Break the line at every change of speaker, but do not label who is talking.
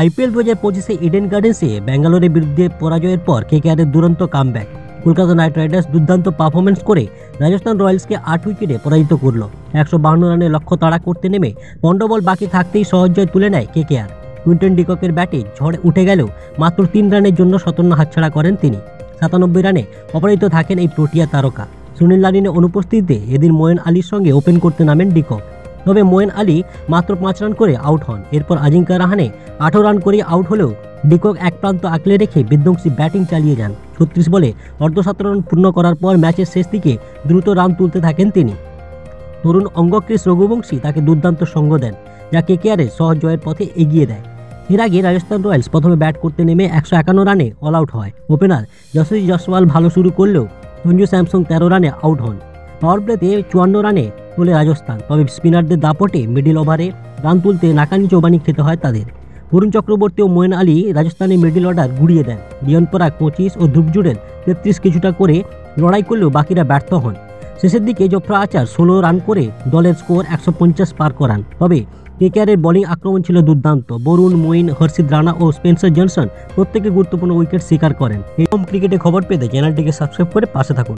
IPL 2025-এ Eden গার্ডেন্সে ব্যাঙ্গালোরের বিরুদ্ধে পরাজয়ের পর কেকেআরের দুরন্ত কামব্যাক। কলকাতা নাইট রাইডার্স দুর্দান্ত পারফরমেন্স করে রাজস্থান রয়্যালসকে 8 উইকেটে পরাজিত করল। 152 রানের লক্ষ্য তাড়া করতে নেমে 15 বল বাকি থাকতেই সহজ জয় তুলে নেয় কেকেআর। কুইন্টন ডিককের ব্যাটে ঝড় উঠে গেলেও মাত্র 3 রানের জন্য 57 হাতছাড়া করেন তিনি। 97 রানে অপরাজিত থাকেন এই প্রোটিয়া তারকা। সুনীল নারিনের অনুপস্থিতিতে এদিন মোয়েন আলীর সঙ্গে ওপেন করতে নামেন ডিকক। তবে মোয়েন আলী মাত্র 5 রান করে আউট হন। এরপর আজিঙ্কা রাহানে 18 রান করে আউট হলেও ডিকক এক প্রান্ত আঁকলে রেখে বিধ্বংসী ব্যাটিং চালিয়ে যান। 36 বলে অর্ধশতরান পূর্ণ করার পর ম্যাচের শেষ দিকে দ্রুত রান তুলতে থাকেন তিনি। তরুণ অঙ্গক্রিস রঘুবংশী তাকে দুর্দান্ত সঙ্গ দেন, যা কেকেআরের সহজ জয়ের পথে এগিয়ে দেয়। এর আগে রাজস্থান রয়্যালস প্রথমে ব্যাট করতে নেমে 151 রানে অল আউট হয়। ওপেনার যশস্বী জয়সওয়াল ভালো শুরু করলেও সঞ্জু স্যামসন 13 রানে আউট হন। পাওয়ার প্লেতে 54 রানে তোলে রাজস্থান। তবে স্পিনারদের দাপটে মিডল ওভারে রান তুলতে নাকানি চৌবানি খেতে হয় তাদের। বরুণ চক্রবর্তী ও মোয়েন আলী রাজস্থানের মিডল অর্ডার গুড়িয়ে দেন। রিয়ান পরাগ 25 ও ধ্রুব জুড়েল 33 কিছুটা করে লড়াই করলেও বাকিরা ব্যর্থ হন। শেষের দিকে জোফ্রা আর্চার 16 রান করে দলের স্কোর 150 পার করান। তবে কেকেআরের বোলিং আক্রমণ ছিল দুর্দান্ত। বরুণ, মঈন, হর্ষিত রানা ও স্পেন্সার জনসন প্রত্যেকে গুরুত্বপূর্ণ উইকেট শিকার করেন। এরকম ক্রিকেটে খবর পেতে চ্যানেলটিকে সাবস্ক্রাইব করে পাশে থাকুন।